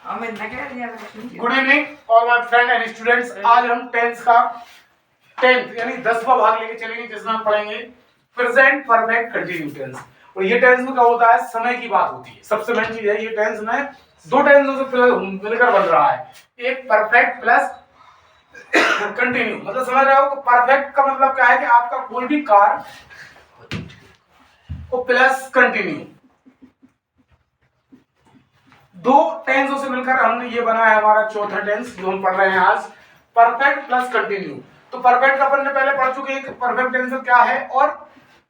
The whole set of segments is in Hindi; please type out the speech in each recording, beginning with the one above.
Good evening all my friend and students. आज हम टेंथ यानी 10वां भाग लेके चलेंगे, जिसमें हम पढ़ेंगे प्रेजेंट परफेक्ट कंटिन्यू टेंस। और ये टेंस में क्या होता है, समय की बात होती है। सबसे मेन चीज है, ये टेंस में दो टेंसों से मिलकर बन रहा है, एक परफेक्ट प्लस कंटिन्यू। मतलब समझ रहे हो, परफेक्ट का मतलब क्या है कि आपका कोई भी कार्य को प्लस कंटिन्यू, दो टेंसों से मिलकर हमने ये बनाया हमारा चौथा टेंस जो हम पढ़ रहे हैं आज, परफेक्ट प्लस कंटिन्यू। तो परफेक्ट का अपन ने पहले पढ़ चुके हैं कि परफेक्ट टेंस क्या है, और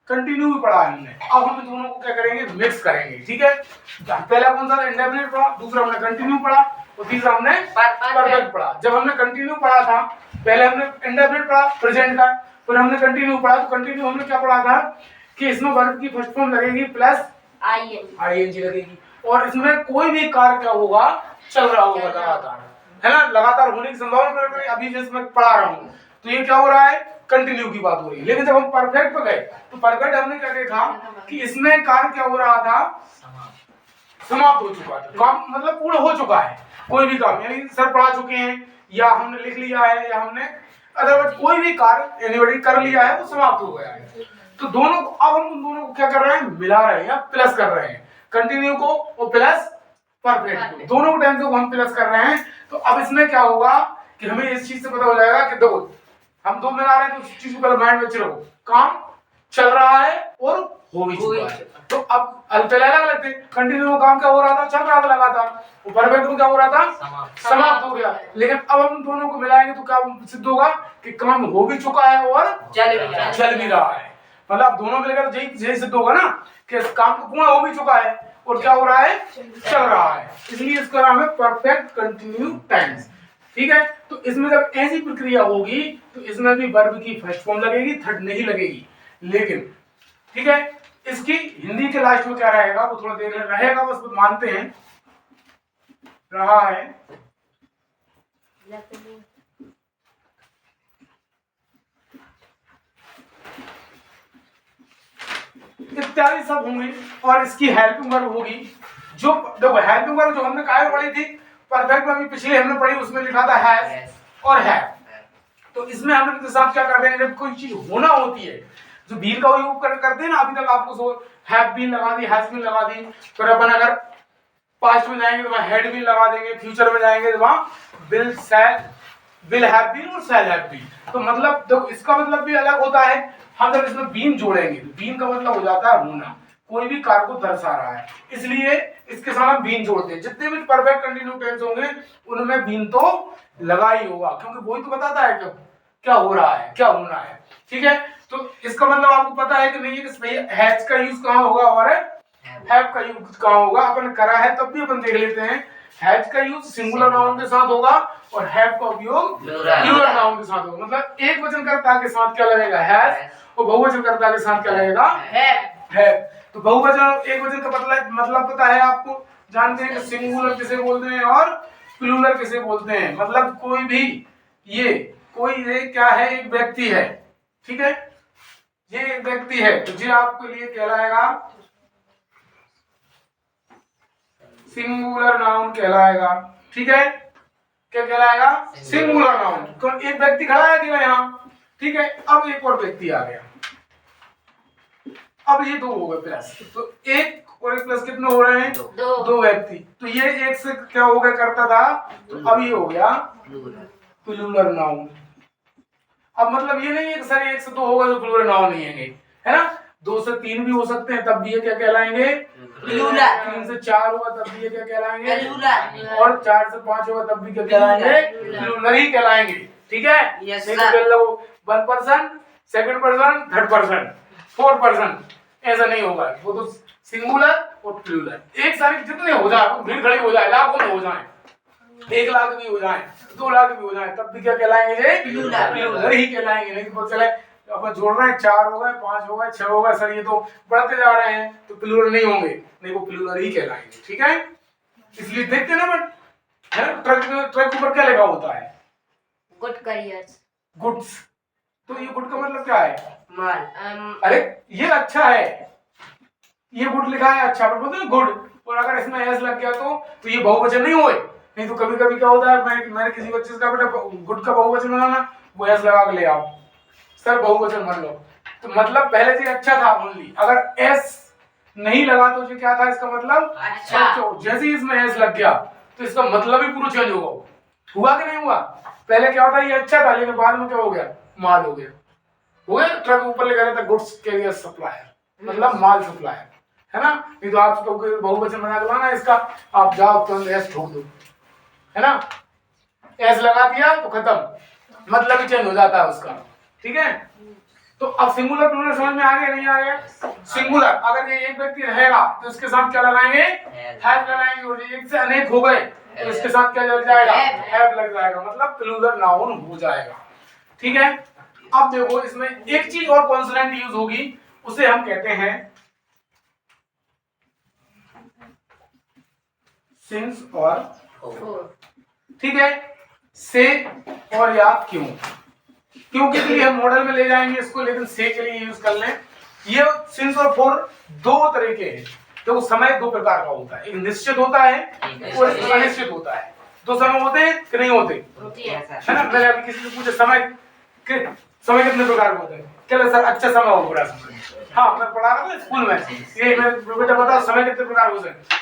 कंटिन्यू भी पढ़ा है हमने। अब हम दोनों को क्या करेंगे, मिक्स करेंगे। ठीक है, पहला कौन सा, इंडेफिनिट पढ़ा, दूसरा हमने कंटिन्यू पढ़ा, और तीसरा हमने परफेक्ट पढ़ा। जब हमने कंटिन्यू पढ़ा था, पहले हमने इंडेफिनिट पढ़ा प्रेजेंट का, फिर हमने कंटिन्यू पढ़ा। तो कंटिन्यू हमने क्या पढ़ा था कि इसमें वर्ब की फर्स्ट फॉर्म लगेगी प्लस आईएनजी लगेगी, और इसमें कोई भी कार्य क्या होगा, चल रहा होगा लगातार, है ना, लगातार होने की संभावना। अभी जैसे मैं पढ़ा रहा हूँ तो ये क्या हो रहा है, कंटिन्यू की बात हो रही है। लेकिन जब हम परफेक्ट पे गए तो परफेक्ट हमने क्या देखा कि इसमें कार्य क्या हो रहा था, समाप्त हो चुका था, काम मतलब पूर्ण हो चुका है। कोई भी काम यानी सर पढ़ा चुके हैं, या हमने लिख लिया है, या हमने अदरवाइज कोई भी कार्य एनीबॉडी कर लिया है, वो समाप्त हो गया है। तो दोनों को, अब हम उन दोनों को क्या कर रहे हैं, मिला रहे हैं या प्लस कर रहे हैं, कंटिन्यू को और प्लस परफेक्ट को, दोनों टेंस को हम प्लस कर रहे हैं। तो अब इसमें क्या होगा कि हमें इस चीज से पता हो जाएगा कि देखो हम दो मिला रहे हैं, तो उस चीज को पहले माइंड में रखो, काम चल रहा है और हो भी चुका है। तो अब पहले अलग अलग थे, कंटिन्यू में काम क्या हो रहा था, चल रहा था लगातार, और परफेक्ट में क्या हो रहा था, समाप्त हो गया। लेकिन अब हम दोनों को मिलाएंगे तो क्या सिद्ध होगा कि काम हो भी चुका है और चल भी रहा है। मतलब दोनों मिलकर यही सिद्ध होगा ना कि काम तो पूर्ण हो भी चुका है और क्या हो रहा है, चल रहा है। इसलिए इसका नाम है परफेक्ट कंटिन्यू टेंस। ठीक है, तो इसमें जब ऐसी प्रक्रिया होगी तो इसमें भी वर्ब की फर्स्ट फॉर्म लगेगी, थर्ड नहीं लगेगी। लेकिन ठीक है, इसकी हिंदी के लास्ट में क्या रहेगा वो थोड़ा देर रहेगा, बस मानते हैं रहा है। इत्यादि सब होंगे, और इसकी हेल्पिंग वर्ब होगी। जो देखो हेल्पिंग वर्ब जो हमने काहे पढ़ी थी, परफेक्ट में अभी पिछले हमने पढ़ी, उसमें लिखा था हैज और है। तो इसमें हम लोग के साथ क्या करते हैं, जब कोई चीज होना होती है, जो बीन का उपयोग करते हैं ना, अभी तक आपको सो हैव बीन लगा दी, हैज बीन लगा दी। फिर अपन अगर पास्ट में जाएंगे तो वहां हैड बीन लगा देंगे, फ्यूचर में जाएंगे तो वहां विल हैव बीन और शैल हैव बीन। तो मतलब देखो इसका मतलब भी अलग होता है। हम जब इसमें बीन जोड़ेंगे तो बीन का मतलब हो जाता है होना, कोई भी कार्य को दर्शा रहा है, इसलिए इसके साथ हम बीन जोड़ते हैं। जितने भी परफेक्ट कंटिन्यू टेंस होंगे उनमें बीन तो लगा ही होगा, क्योंकि वही तो बताता है कि क्या हो रहा है, क्या होना है। ठीक है, तो इसका मतलब आपको पता है कि नहीं है कि हैज का यूज कहां होगा और हैव का यूज कहां होगा। अपन करा है तब भी अपन देख लेते हैं, हैज का यूज सिंगुलर नाउन के साथ होगा और हैव का उपयोग प्लूरल नाउन के साथ होगा। मतलब एक वचन कर्ता के साथ क्या लगेगा, हैज, और बहुवचन कर्ता के साथ क्या लगेगा, हैव। तो बहुवचन एक वचन का मतलब पता है आपको, जानते हैं कि सिंगुलर किसे बोलते हैं और प्लूरल किसे बोलते हैं। मतलब कोई भी ये क्या है, एक व्यक्ति है। ठीक है, ये एक व्यक्ति है, तो ये आपके लिए कहलाएगा सिंगुलर नाउन कहलाएगा। ठीक है, क्या कहलाएगा, सिंगुलर नाउन। तो एक व्यक्ति खड़ा है कि यहाँ, ठीक है। अब एक और व्यक्ति आ गया, अब ये दो हो गए प्लस, तो एक और एक प्लस कितने हो रहे हैं, दो व्यक्ति। तो ये एक से क्या हो गया करता था, तो अब ये हो गया प्लूरल नाउन। अब मतलब ये नहीं है कि सर एक से दो होगा तो प्लूरल नाउन नहीं है ना, दो से तीन भी हो सकते हैं तब भी ये क्या कहलाएंगे, प्लूरल। तीन से चार होगा तब भी ये क्या कहलाएंगे, प्लूरल। और चार से पांच होगा तब भी क्या कहलाएंगे, प्लूरल ही कहलाएंगे। ठीक है, one person, second person, third person, fourth person, ऐसा नहीं होगा। वो तो सिंगुलर और प्लूरल एक साथ जितने हो जाए, भीड़ खड़ी हो जाए, लाखों में हो जाए, 1 लाख भी हो जाए, 2 लाख भी हो जाए, तब भी क्या कहलाएंगे, प्लूरल ही कहलाएंगे। नहीं तो चले अपन जोड़ रहे हैं, 4 हो गए, 5 हो गए, 6 हो गए, सर ये तो बढ़ते जा रहे हैं, तो प्लूरल नहीं होंगे, नहीं वो प्लूरल ही कहलाएंगे। ठीक है, इसलिए देखते ना बट ट्रक ऊपर क्या लिखा होता है, गुड करियर्स, गुड्स। तो ये गुड का मतलब क्या है, माल। अरे ये अच्छा है, ये गुड लिखा है अच्छा, पर बोलते हैं गुड, और अगर इसमें एस लग गया तो ये बहुवचन नहीं हुए, नहीं तो कभी कभी क्या होता है, मैंने किसी बच्चे से कहा बेटा गुड का बहुवचन बनाना, वो एस लगा के ले आओ, सर बहुवचन मान लो। तो मतलब पहले से अच्छा था ओनली, अगर एस नहीं लगा तो ये क्या था, इसका मतलब अच्छा। जैसे ही इसमें एस लग गया तो इसका मतलब ही पूरा चेंज होगा। हुआ कि नहीं हुआ? पहले क्या होता, ये अच्छा था लेकिन बाद में क्या हो गया, माल हो गया। हो गया, ट्रक ऊपर ले गया था, गुड्स कैरियर सप्लायर, मतलब माल सप्लायर, है ना। नहीं तो आप बहुवचन बना के लाना इसका, आप जाओ तुरंत एस ठोक दो, है ना, एस लगा दिया तो खत्म, मतलब ही चेंज हो जाता है उसका। ठीक है, तो अब सिंगुलर प्लूरल समझ में आ गया नहीं आ गया? सिंगुलर अगर ये एक व्यक्ति रहेगा तो इसके साथ क्या लगाएंगे, हैव लगाएंगे, और ये एक से अनेक हो गए तो इसके साथ क्या लग जाएगा, हैव लग जाएगा, मतलब प्लूरल नाउन हो जाएगा। ठीक है, अब देखो इसमें एक चीज और कॉन्सोनेंट यूज होगी, उसे हम कहते हैं सिंस और, ठीक है, से और या क्यों, क्योंकि लिए हम मॉडल में ले जाएंगे इसको, लेकिन से के लिए यूज कर लें। ये सिंस और फॉर दो तरीके हैं, तो समय दो प्रकार का होता है, एक निश्चित होता है और एक अनिश्चित होता है। दो समय होते हैं कि नहीं होते, है ना। मैंने अभी किसी से पूछा समय कितने प्रकार के होते हैं, क्या सर अच्छा समय हो बुरा समय, हाँ मैं पढ़ा रहा था स्कूल में, ये मैं बेटा बताओ समय कितने प्रकार हो सकते हैं,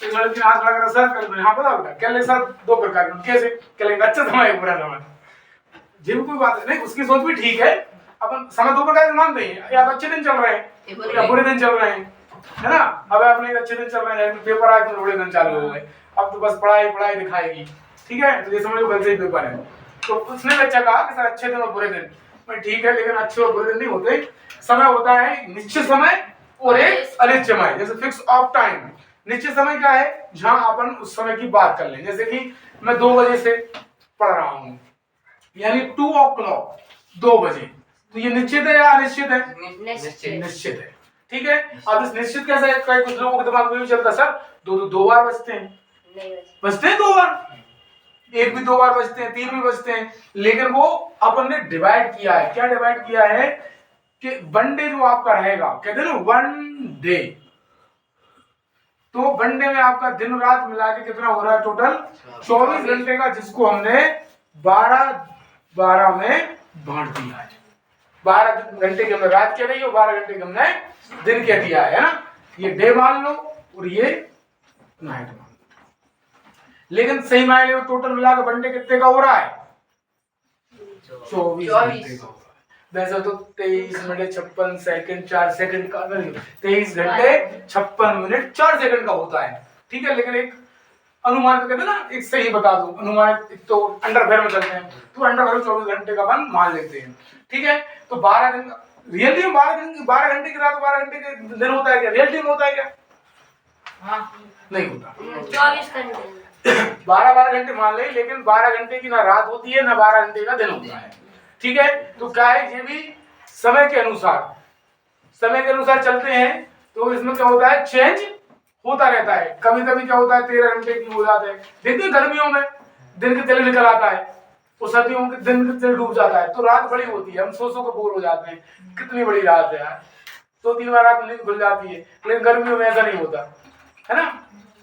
तो लड़की आंख लगा रहा सर कल, हाँ पता बेटा, क्या सर दो प्रकार के, कैसे, क्या अच्छा समय बुरा समय, जिन कोई बात नहीं, उसकी सोच भी ठीक है, अपन समय दो प्रकार के मानते हैं, या तो अच्छे दिन चल रहे हैं या बुरे दिन चल रहे हैं, है ना। अब अपने अच्छे दिन चल रहे हैं, पेपर आए तो बुरे दिन चालू हो गए, अब तो बस पढ़ाई दिखाएगी, ठीक है, तो ये समझ लो कल से ही पेपर है। तो उसने बच्चा कहा कि सर अच्छे दिन और बुरे दिन, मैं ठीक है, लेकिन अच्छे और बुरे दिन नहीं होते, समय होता है निश्चित समय और एक अनिश्चित समय, जैसे फिक्स ऑफ टाइम। निश्चित समय क्या है, जहां अपन उस समय की बात कर लें, जैसे कि मैं 2 बजे से पढ़ रहा हूं, यानी 2 o'clock 2 बजे, तो ये निश्चित है या अनिश्चित है? निश्चित है। ठीक है, अब इस निश्चित कैसे, कई कुछ लोगों के दिमाग में भी चलता सर दो बार बजते हैं, बजते हैं 2 बार, एक भी 2 बार बजते हैं, 3 भी बजते हैं, लेकिन वो अपन ने डिवाइड किया है, क्या डिवाइड किया है कि वन डे जो आपका रहेगा, कहते हैं ना वन डे, तो वन डे में आपका दिन रात मिला के कितना हो रहा है, टोटल 24 घंटे का, जिसको हमने 12 में बांट दिया है। 12 घंटे की हमने रात कह रही हो, 12 घंटे की हमने दिन कह दिया है ना, ये डे मान लो और ये नाइट मान लो, लेकिन सही मायने में टोटल मिला के वन डे कितने का हो रहा है, 24 घंटे का हो रहा है। वैसे तो 23 मिनट 56 सेकंड 4 सेकंड का, 23 घंटे 56 मिनट 4 सेकंड का होता है, ठीक है, लेकिन एक अनुमान कहते हैं ना, एक सही बता दो अनुमान, एक तो अंडरवेयर में चलते हैं, तो अंडरवेयर 24 घंटे का वन मान लेते हैं, ठीक है। तो 12 दिन रियलिटी में 12 घंटे की रात 12 घंटे के दिन होता है क्या, रियलिटी में होता है क्या? हाँ नहीं होता, 24 घंटे 12 घंटे मान ले, लेकिन 12 घंटे की ना रात होती है ना 12 घंटे का दिन होता है, ठीक है। तो क्या है, ये भी समय के अनुसार चलते हैं, तो इसमें क्या होता है, चेंज होता रहता है। कभी कभी क्या होता है 13 घंटे की हो जाते हैं, देखते गर्मियों में दिन के तेल निकल आता है, तो सर्दियों में दिन के तेल डूब जाता है, तो रात बड़ी होती है, हम सो के बोर हो जाते हैं, कितनी बड़ी रात है यार, 2-3 बार रात नींद खुल जाती है, लेकिन गर्मियों में ऐसा नहीं होता, है ना।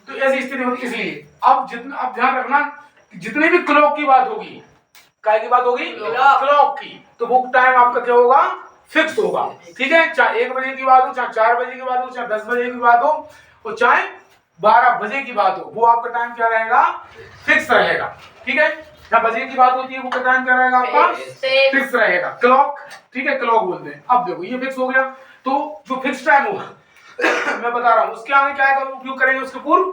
तो ऐसी स्थिति होती, इसलिए अब ध्यान रखना, जितनी भी क्लॉक की बात होगी, काय की बात होगी, क्लॉक की, तो वो टाइम आपका क्या होगा, फिक्स होगा, ठीक है। चाहे 1 बजे की बात हो, चाहे 4 बजे की बात हो, चाहे 10 बजे की बात हो, और चाहे 12 बजे की बात हो, वो आपका टाइम क्या रहेगा, फिक्स रहेगा, ठीक है। जब बजे की बात होती है वो टाइम क्या रहेगा आपका, फिक्स रहेगा, क्लॉक, ठीक है, क्लॉक बोलते हैं। अब देखो ये फिक्स हो गया, तो जो फिक्स टाइम होगा मैं बता रहा हूं, उसके आगे क्या उपयोग करेंगे, उसके पूर्व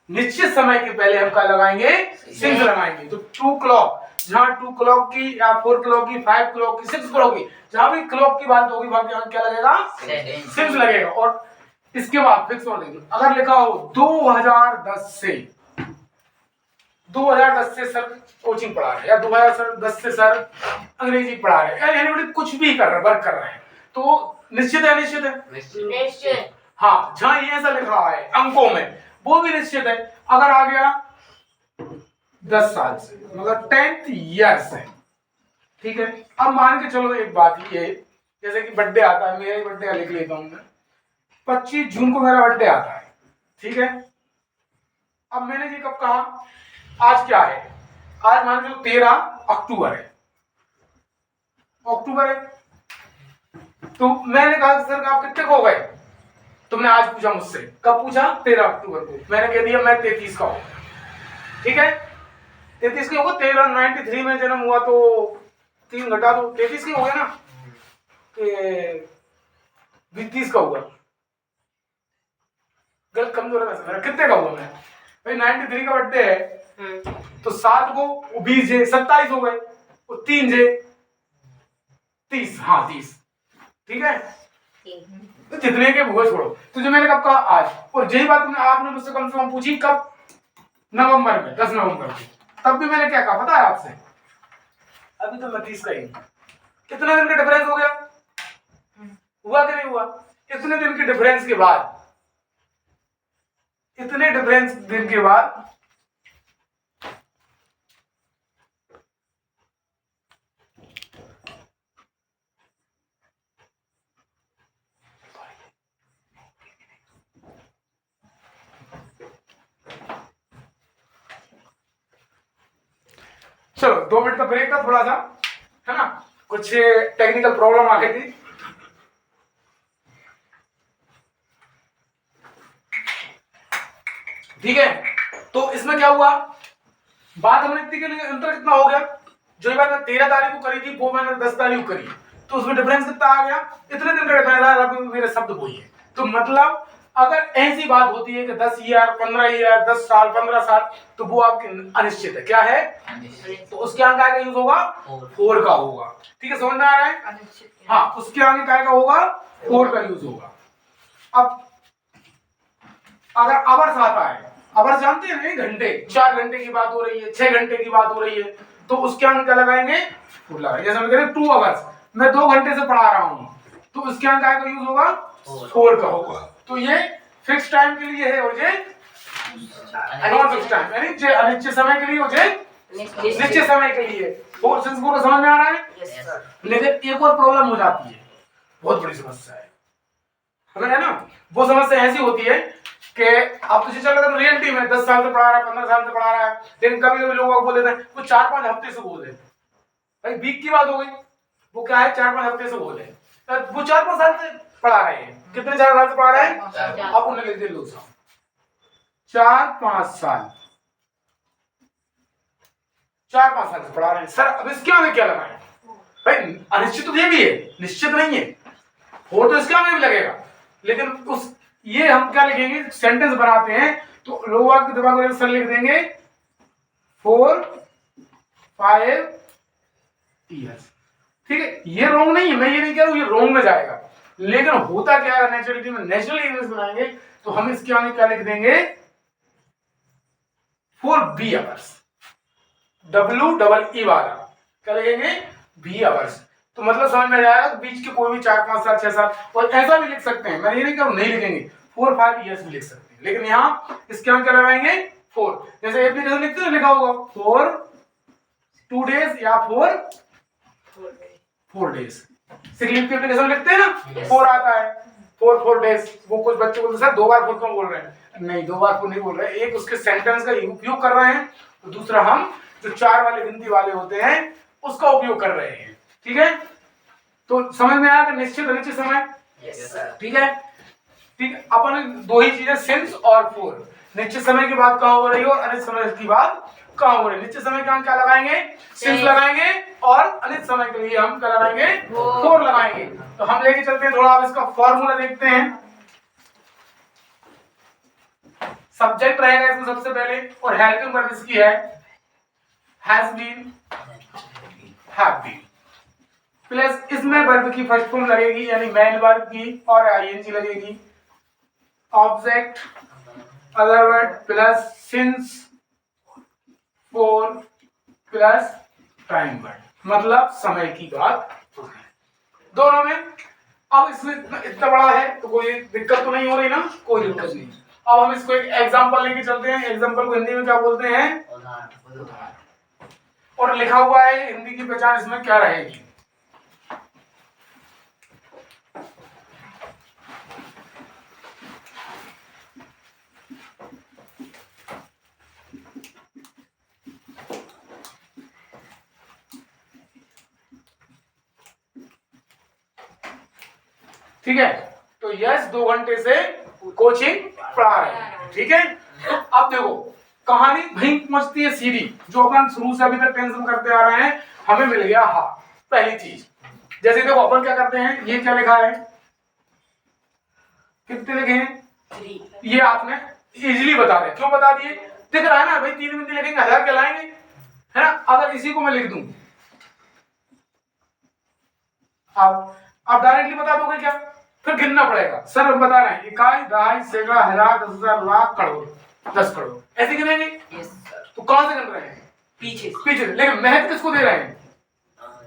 निश्चित समय के पहले हम क्या लगाएंगे, सिंस लगाएंगे। तो 2 क्लॉक, जहां 2 क्लॉक की या 4 क्लॉक की, 5 क्लॉक की, 6 क्लॉक की, जहां भी क्लॉक की बात होगी वहां क्या लगेगा, सिंस लगेगा। और इसके बाद फिक्स होने देंगे, अगर लिखा हो 2010 से सर कोचिंग पढ़ा रहे, या 2010 से सर अंग्रेजी पढ़ा रहे, या यानी कुछ भी कर रहे, वर्क कर रहे हैं, तो निश्चित है, निश्चित है, निश्चित, हाँ। जहां ये ऐसा लिखा है अंकों में, वो भी निश्चित है। अगर आ गया 10 साल से, मगर 10th ईयर्स है, ठीक है। अब मान के चलो एक बात ये, जैसे कि बर्थडे आता है, मेरा ही बर्थडे लिख लेता हूं मैं, 25 जून को मेरा बर्थडे आता है, ठीक है। अब मैंने ये कब कहा, आज क्या है, आज मान लो 13 अक्टूबर है, अक्टूबर है। तो मैंने कहा सर आप कितने को हो गए, तुमने आज पूछा मुझसे, कब पूछा, 13 अक्टूबर को। मैंने कह दिया मैं 33 का हूं, ठीक है, 33 के होगा, 93 में जन्म हुआ तो 3 घटा दो, 33 के हो गया ना, कि 30 का हुआ, गलत कमजोर है मेरा, कितने का हुआ मैं भाई, 93 का बर्थडे है, तो 7 को 20 जे 27 हो गए, वो 3 जे 30, हाँ 30, ठीक है। तो जितने के हुए छोड़ो, तो जो मैंने कब कहा आज, और यही बात आपने मुझसे कम से कम पूछी कब, नवंबर में, 10 नवंबर में, तब भी मैंने क्या कहा पता है आपसे, अभी तो मैं 30 का ही, कितने दिन का डिफरेंस हो गया, हुआ कि नहीं हुआ, इतने दिन के डिफरेंस के बाद, इतने डिफरेंस दिन के बाद चलो 2 मिनट का ब्रेक था थोड़ा सा, है ना, कुछ टेक्निकल प्रॉब्लम आ गई थी। ठीक है, तो इसमें क्या हुआ, बात हमने इतनी के लिए अंतर कितना हो गया, जो ये बात मैं 13 तारीख को करी थी वो मैंने 10 तारीख को करी, तो उसमें डिफरेंस कितना आ गया, इतने दिन का डिफरेंस आ रहा, मेरे शब्द वही है। तो मतलब अगर ऐसी बात होती है कि 10 ईयर 15 ईयर 10 साल 15 साल, तो वो आपकी अनिश्चित है, क्या है, तो उसके आगे का यूज होगा 4 का होगा, ठीक है, समझ में आ रहा है, हाँ, उसके आगे का होगा 4 का यूज होगा। अब अगर आवर्स आता है, आवर्स जानते हैं नहीं, घंटे, 4 घंटे की बात हो रही है, 6 घंटे की बात हो रही है, तो उसके अंक क्या लगाएंगे, जैसे हम कह रहे 2 आवर्स, मैं 2 घंटे से पढ़ा रहा हूं, तो उसके अंक का यूज होगा 4 का होगा। तो ये फिक्स टाइम के लिए है, और ये नॉन फिक्स टाइम, यानी जे अनिश्चित समय के लिए, और जे निश्चित समय के लिए। फोर सेंस पूरा समझ में आ रहा है, लेकिन एक और प्रॉब्लम हो जाती है, बहुत बड़ी समस्या है ना, वो समस्या ऐसी होती है कि आप तुझे चल रहा है रियलिटी में 10 साल से पढ़ा रहा है, 15 साल से पढ़ा रहा है, लेकिन कभी कभी लोग बोल देते हैं वो 4-5 हफ्ते से बोल रहे हैं, भाई वीक की बात हो गई, वो क्या है 4-5 हफ्ते से बोल रहे हैं, वो 4-5 साल से पढ़ा रहे हैं, कितने 4 साल से पढ़ा रहे हैं, अब उन्हें लिख दे लो 4-5 साल, 4-5 साल से पढ़ा रहे हैं सर, अब इसके आगे क्या लगाएं, भाई अनिश्चित तो ये भी है, निश्चित नहीं है, और तो इसके आगे भी लगेगा, लेकिन उस ये हम क्या लिखेंगे, सेंटेंस बनाते हैं तो लोग के दिमाग में सर लिख देंगे 4-5 ईयर्स, ठीक है, ये रॉन्ग नहीं है, मैं ये नहीं कह रहा हूं ये रॉन्ग में जाएगा, लेकिन होता क्या है नेचुरलिटी में, नेचुरली इंग्लिश बनाएंगे तो हम इसके आगे क्या लिख देंगे 4 आवर्स, WEE वाला क्या लिखेंगे बी आवर्स, तो मतलब समझ में आएगा, बीच के कोई भी 4-5 साल 6 साल, और ऐसा भी लिख सकते हैं, मैं ये नहीं कहूं नहीं लिखेंगे, 4-5 ईयर्स भी लिख सकते हैं, लेकिन यहाँ इसके आगे क्या लगाएंगे 4, जैसे एप्लीकेशन लिखते हैं लिखा होगा 4 days या 4 days, सिक लीव की एप्लीकेशन लिखते हैं ना, 4 आता है, 4 days, वो कुछ बच्चे बोलते सर 2 बार 4 क्यों बोल रहे हैं, नहीं 2 बार 4 नहीं बोल रहे, एक उसके सेंटेंस का उपयोग कर रहे हैं, तो दूसरा हम जो 4 वाले गिनती वाले होते हैं उसका उपयोग कर रहे हैं, ठीक है, तो समझ में आया कि निश्चित अनिश्चित समय, ठीक है, ठीक है, अपन 2 ही चीजें सिंस और फोर, निश्चित समय की बात कहां हो रही है और अनिश्चित समय की बात कहां हो रही है, निश्चित समय का हम क्या लगाएंगे सिंस लगाएंगे, और अनिश्चित समय के लिए हम क्या लगाएंगे फोर लगाएंगे, तो हम लेके चलते हैं थोड़ा, अब इसका फॉर्मूला देखते हैं, सब्जेक्ट रहेगा इसमें सबसे पहले, और हेल्पिंग वर्ब इसकी है has been have been, plus इसमें वर्ब की फर्स्ट फॉर्म लगेगी यानी मेन वर्ब की, और आईएनजी लगेगी, object other word plus since for plus time word, मतलब समय की बात दोनों में। अब इसमें इतना बड़ा है तो कोई दिक्कत तो नहीं हो रही ना, कोई दिक्कत नहीं। अब हम इसको एक एग्जांपल लेके चलते हैं, एग्जांपल को हिंदी में क्या बोलते हैं, उदाहरण, और लिखा हुआ है हिंदी की पहचान इसमें क्या रहेगी, ठीक है, तो यस 2 घंटे से कोचिंग पढ़ा रहे हैं, ठीक है। तो अब देखो कहानी वहीं पहुंचती है सीधी, जो अपन शुरू से अभी तक टेंशन करते आ रहे हैं, हमें मिल गया हा। पहली चीज जैसे देखो अपन क्या करते हैं, ये क्या लिखा है, कितने लिखे हैं, 3 ये आपने इजीली बता दें, क्यों बता दिए, दिख रहा है ना भाई, 3 बिंदी लिखेंगे 1000 कहलाएंगे, है ना। अगर इसी को मैं लिख दूं आप डायरेक्टली बता दोगे क्या, फिर गिनना पड़ेगा। सर हम बता रहे हैं इकाई, दहाई, सैकड़ा, हजार, 10,000, लाख, करोड़, 10 करोड़ ऐसे गिनेंगे। यस सर, तो कहां से गिन रहे हैं, पीछे पीछे से। लेकिन महत्व किसको दे रहे हैं,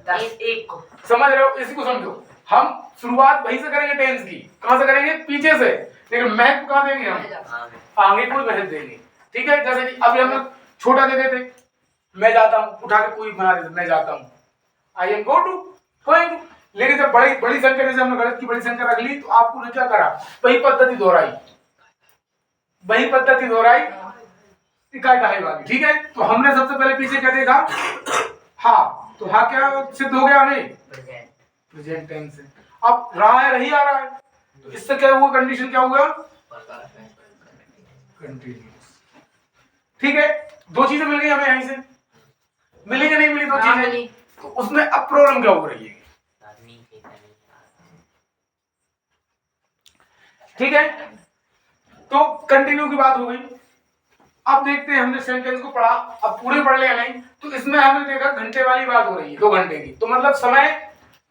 10 1 को समझ रहे हो, इसी को समझो। हम शुरुआत वहीं से करेंगे टेंस की, कहां से करेंगे, पीछे से, लेकिन महत्व कहां देंगे हम, आगे कोई महत्व देंगे, ठीक है। जैसे कि अभी हम लोग छोटा दे देते, मैं जाता हूं, उठा के कोई बना देते, मैं जाता हूं, I am go to, going. लेकिन जब बड़ी बड़ी संख्या, जैसे हमने गणित की बड़ी संख्या रख ली, तो आपको ने क्या करा, वही पद्धति दोहराई, वही पद्धति दोहराई, इकाई दहाई वाली, ठीक है। तो हमने सबसे पहले पीछे क्या देखा, हा, तो हा क्या सिद्ध हो गया हमें, प्रेजेंट टेंस से। अब रहा है, रही आ रहा है, तो इससे क्या हुआ, कंडीशन क्या हुआ, कंटिन्यूअस, ठीक है। 2 चीजें मिल गई हमें यहीं से, मिली कि नहीं मिली, 2 चीजें। तो उसमें अब प्रॉब्लम क्या हो रही है, ठीक है। तो कंटिन्यू की बात हो गई। अब देखते हैं, हमने सेंटेंस को पढ़ा, अब पूरे पढ़ लिया नहीं, तो इसमें हमने देखा घंटे वाली बात हो रही है, 2 घंटे की, तो मतलब समय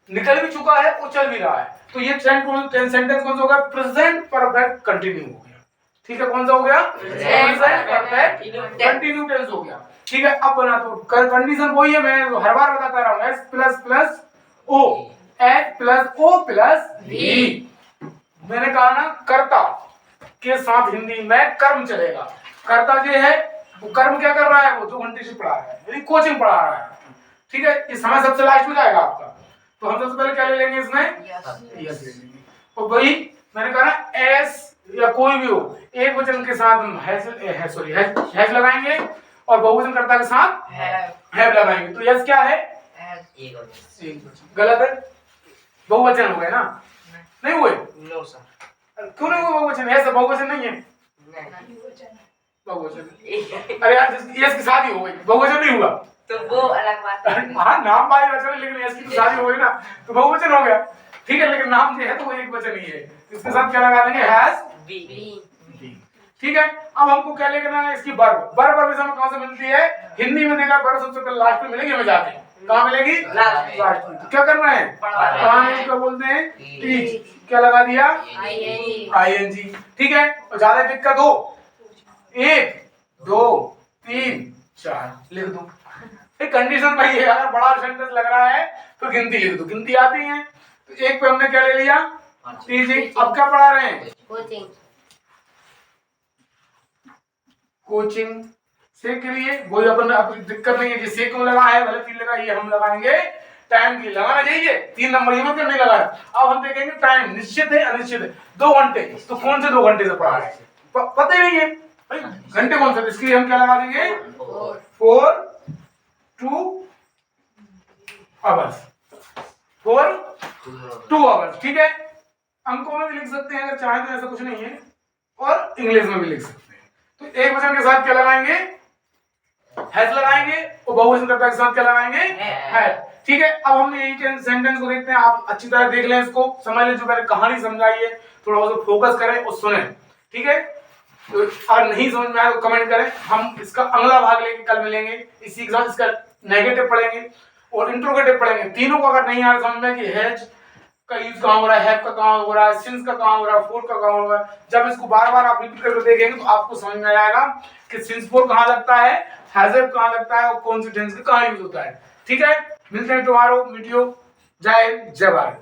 निकल भी चुका है और चल भी रहा है। तो ये सेंटेंस कौन सा होगा, प्रेजेंट परफेक्ट कंटिन्यू हो गया, ठीक है। कौन सा हो गया, प्रेजेंट परफेक्ट कंटिन्यू टेंस हो गया, ठीक है। अब बना दो, कंडीशन वही है, मैं हर बार बताता रहा हूं, S plus plus O, H plus O plus V. मैंने कहा ना, कर्ता के साथ हिंदी में कर्म चलेगा। कर्ता जो है वो कर्म क्या कर रहा है, वो 2 घंटे से पढ़ा रहा है, यानी कोचिंग पढ़ा रहा है, ठीक है। ये समय सबसे लास्ट में जाएगा आपका, तो हम सबसे पहले क्या ले लेंगे इसमें, यस ले लेंगे। और वही मैंने कहा ना, एस या कोई भी हो, एक वचन के साथ हम हैज लगाएंगे, और बहुवचन कर्ता के साथ हैव लगाएंगे। तो यस क्या है, एक वचन। गलत है, बहुवचन हो गए ना, नहीं हुए, नो सर, क्यों नहीं हुए बहुवचन, ऐसा बहुवचन नहीं है, बहुवचन। अरे यार, यस की शादी हो गई, बहुवचन नहीं हुआ, तो वो अलग बात है। हाँ नाम बाई वचन, लेकिन यस की तो शादी हो गई ना, तो बहुवचन हो गया, ठीक है। लेकिन नाम जो है तो वो एक वचन ही है, इसके साथ क्या लगा देंगे, हैज बी, ठीक है। अब हमको क्या लेना है, इसकी वर्ब। वर्ब हमें कहां से मिलती है, हिंदी में देखा, वर्ब सबसे पहले लास्ट में मिलेगी, हमें जाके कहां मिलेगी, लास्ट में। तो क्या करना है, कहां इसको बोलते हैं, टीच, क्या लगा दिया, आईएनजी, ठीक है। और ज्यादा दिक्कत हो, 1 2 3 4 लिख दो, कंडीशन भाई है, अगर बड़ा सेंटेंस लग रहा है तो गिनती लिख दो, गिनती आती है। तो 1 पे हमने क्या ले लिया, टीचिंग। अब क्या पढ़ा रहे हैं, कोचिंग से के लिए, कोई अपन अब दिक्कत नहीं है कि से क्यों लगा है, भले 3 लगा, ये हम लगाएंगे टाइम की, लगाना चाहिए 3 नंबर, ये मतलब नहीं लगाया। अब हम देखेंगे टाइम निश्चित है अनिश्चित है, 2 घंटे, तो कौन से 2 घंटे से पढ़ा रहे हैं, पता ही नहीं है भाई घंटे कौन से, इसके लिए हम क्या लगा देंगे, 4 2 आवर्स, 4 2 आवर्स, ठीक है। अंकों में भी लिख सकते हैं अगर चाहें तो, ऐसा कुछ नहीं है, और इंग्लिश में भी लिख सकते हैं। तो एक वचन के साथ क्या लगाएंगे, हैज लगाएंगे, और बहुवचन कर्ता के साथ क्या लगाएंगे, हैज, ठीक है। अब हम यही सेंटेंस को देखते हैं, आप अच्छी तरह देख लें, इसको समझ लें, जो मैंने कहानी समझाई है, थोड़ा सा फोकस करें और सुने, ठीक है। तो अगर नहीं समझ में आए तो कमेंट करें, हम इसका अगला भाग लेके कल मिलेंगे, इसी के साथ इसका नेगेटिव पढ़ेंगे और इंट्रोगेटिव पढ़ेंगे। तीनों को अगर नहीं आ रहा समझ में कि हैज का यूज कहां हो रहा है, हैव का कहां हो रहा है, सिंस का कहां हो रहा है, फोर का कहां हो रहा है, जब इसको बार बार आप रिपीट करके देखेंगे तो आपको समझ में आएगा कि सिंस फोर कहां लगता है, हैज कहां लगता है, और कौन सी टेंस का कहां यूज होता है, ठीक है। मिलते हैं तुम्हारो वीडियो, जय भारत।